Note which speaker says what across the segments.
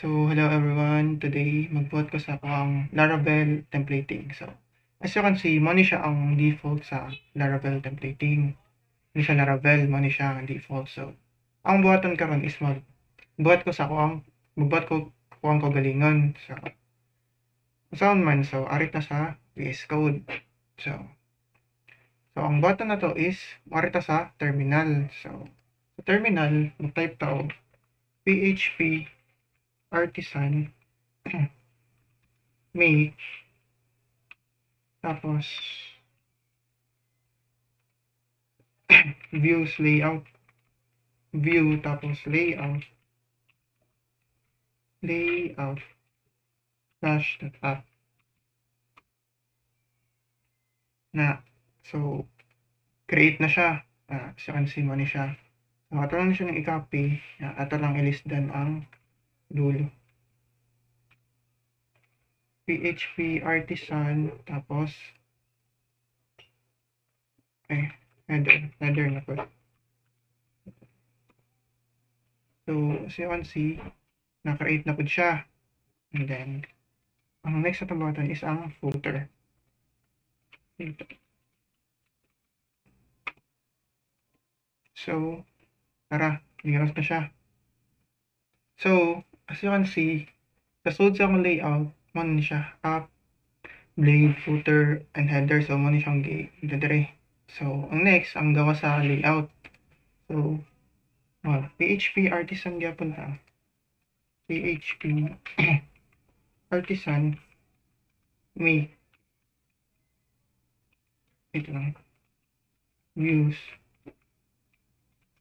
Speaker 1: So, hello everyone. Today, magbuhat ko sa akong Laravel templating. So, as you can see, mo ni siya ang default sa Laravel templating. Ni siya Laravel, mo ni siya ang default. So, ang buhaton karon is magbuhat ko sa akong magbuhat ko ang kagalingon. So, saan man. So, arit na sa VS Code. So, ang buhaton na to is arit na sa terminal. So, sa terminal, mag-type tao PHP artisan make tapos views layout view tapos layout dash app na. So create na siya. So can mo ni siya. So ato lang siya ng i-copy. Ato lang i-list down ang dulo. PHP artisan tapos header na po. So as you can see, na-create na po siya. And then ang next na button is ang footer. So, tara, ligaras na siya. So, as you can see, kasunod sa akong layout, mo ni siya up, blade, footer, and header. So, mo ni siyang dire. So, ang next, ang gawa sa layout. So, PHP artisan gyapon ta. PHP artisan make ito lang views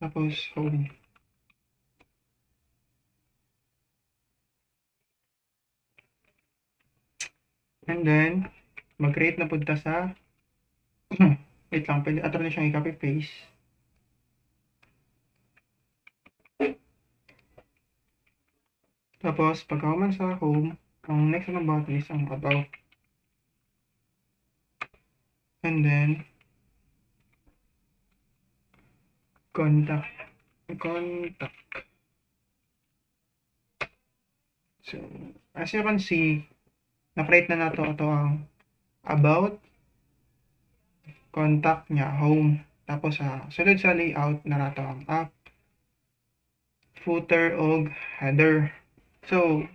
Speaker 1: tapos home. And then, mag-create na punta sa wait lang, pwede ato na siyang i-copy paste. Tapos, pagka man sa home, ang next na button is ang about. And then, contact. So, as you can see, na-create na nato ito ang about, contact niya, home. Tapos, sunod sa layout na nato ang app, footer, og header. So,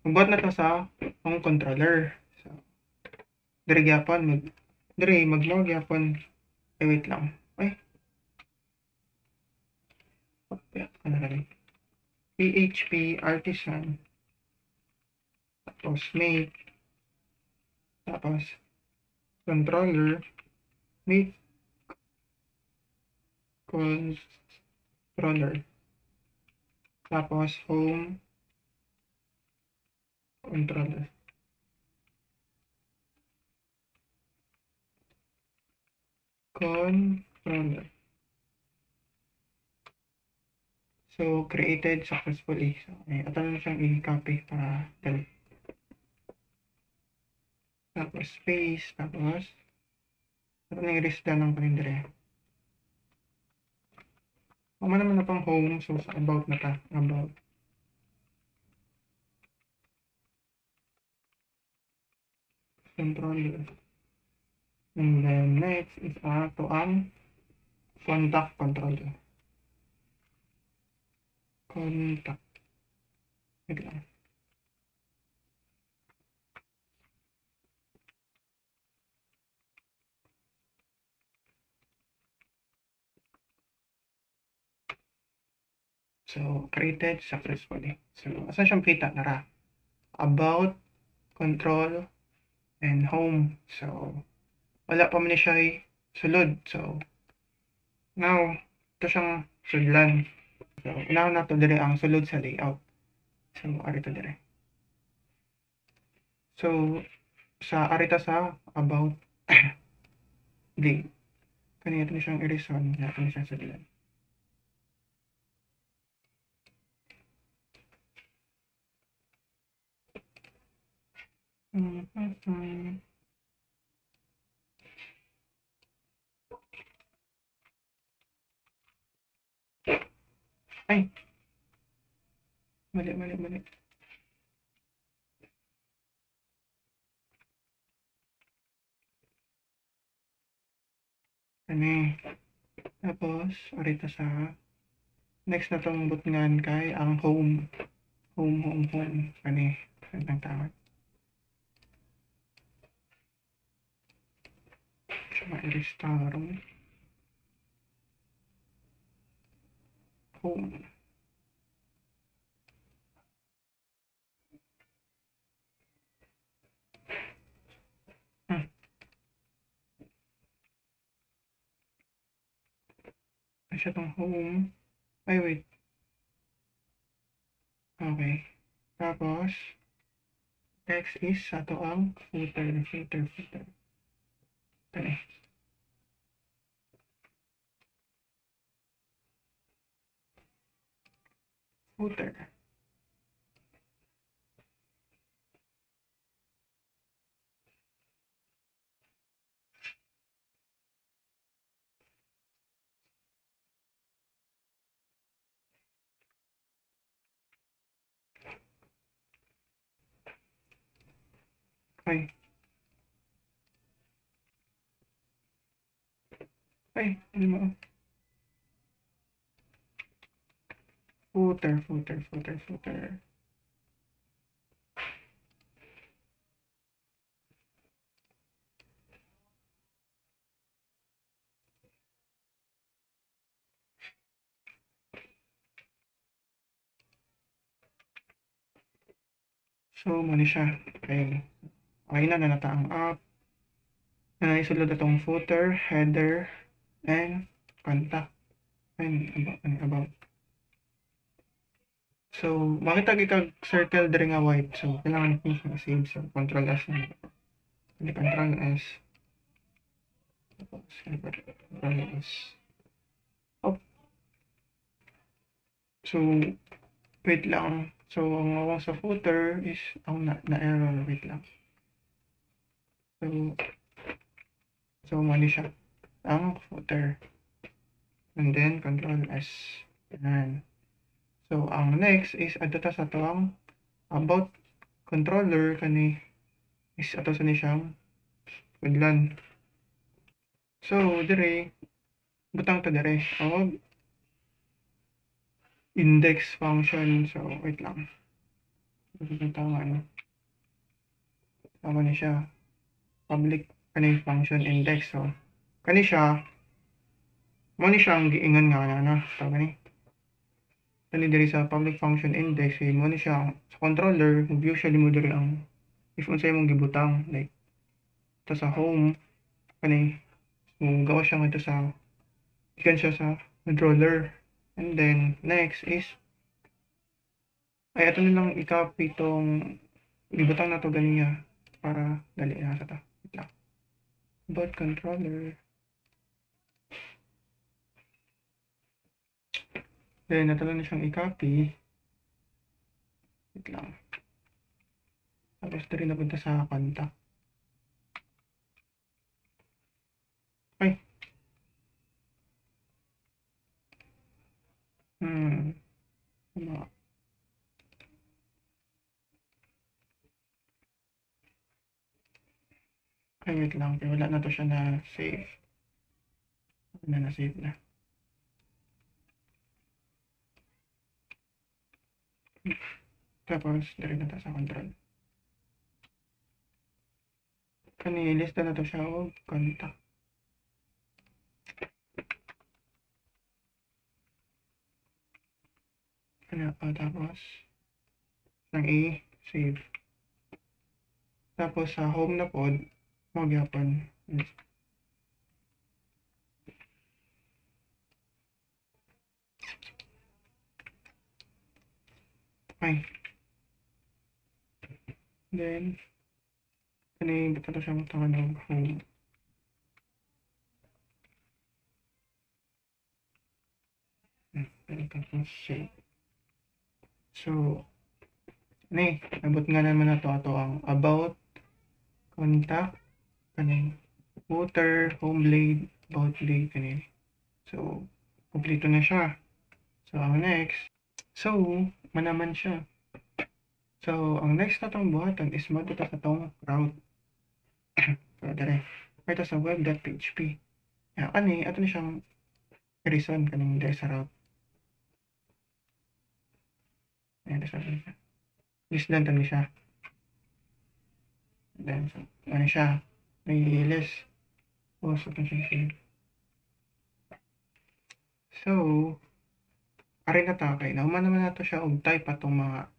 Speaker 1: magbuhat na to sa ang controller. So, dire gyapon mag-log gyapon. Wait lang. PHP artisan tapos make tapos controller make controller tapos home controller. So, created successfully. So, ato na siyang i-copy para dali. Tapos, space. Tapos, ato na i-rest down ng kalendere. Kung naman na pang home, so sa about na ta. About. Controller. And then, next is ato ang contact controller. Contact. Wait lang. So, created successfully. So, asan siyang kita? Nara. About, control, and home. So, wala pa man siya sulod. So, now, ito siyang sudlan. So, unahan na ito dire ang sulod sa layout. So, arito dire. So, sa arita sa about di. Kanina ito na siyang i-reson. Ito na siyang sudlan. Ay. Mali, mali, mali. Kani. Tapos, arita sa next na tong butngan kay ang home. Home. Kani. Ang tawag. Siya ma-restore. Home. Siya tong home. Ay, wait. Okay. Tapos, next is ato ang footer. Kani. Footer. Ay. Ay, ano mo? Footer. So, muna siya. Okay. Okay na nata ang up. Isulod atong footer, header, and contact. And about. So, makita kag circle diri nga white. So, kailangan ko siya save. So, control S na. Control S. Control S. Oh. So, wait lang. So, ang awang sa footer is ang na-error. Wait lang. So mali siya. Ang footer. And then, control S. Yan. So, ang next is ato ta sa ang about controller kani is ato sa ni siyang pudlan. So, dire butang ta dire og index function. So, wait lang. Tama ni siya. Public kani function index. So, kani siya mo ni siyang giingon nga na tama ni. Kani diri sa public function index mo ni siya sa controller usually mo diri ang if unsay mong gibutang like ito sa home kani gawa siya nga ito sa ikan siya sa controller. And then next is ay ato nilang i-copy itong ibutang na to ganiya para dali na sa ta. Wait lang. About controller. Then nato na siyang i-copy. Wait lang. Tapos ito rin napunta sa contact. Ay. Ano? Ay, wait lang. Okay, wala na to siya na save. Na save na. Tapos, dari na ta sa control. Kani, lista na to siya o contact. Ano pa, tapos, ng A, save. Tapos, sa home na pod, magyapon. Ay. Then, kani, ba't ito siya matawag ng home? Tapos, save. So, ni, nabot nga naman na to ato ang about, contact, kaning footer, home blade, about blade, kanin. So, kompleto na siya. So, ang next. So, manaman siya. So, ang next na tong buhatan is mo dito sa tong route. So, dire. Ito sa web.php. Kani, ato na siyang reason kaning dire sa route. Ayan, sa siya. List down tani siya. Then, so, ano siya? May list. So, siya. So, ari na ta kay nauman naman nato siya og type atong mga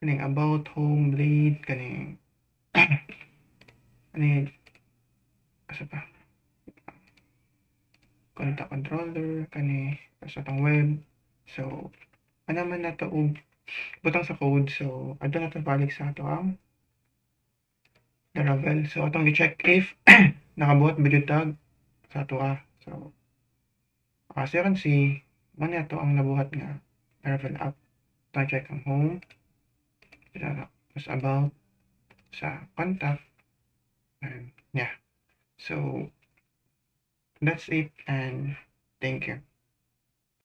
Speaker 1: kaning about, home, blade, kaning kaning asa pa contact controller kani sa atong web. So, ano man nato og butang sa code. So, adto na to balik sa ato ang Laravel. So, atong i-check if nakabuhat video tag sa ato So, as you can see, man to ang nabuhat nga Laravel app. Ito check ang home. Tapos about sa contact. And yeah. So, that's it and thank you.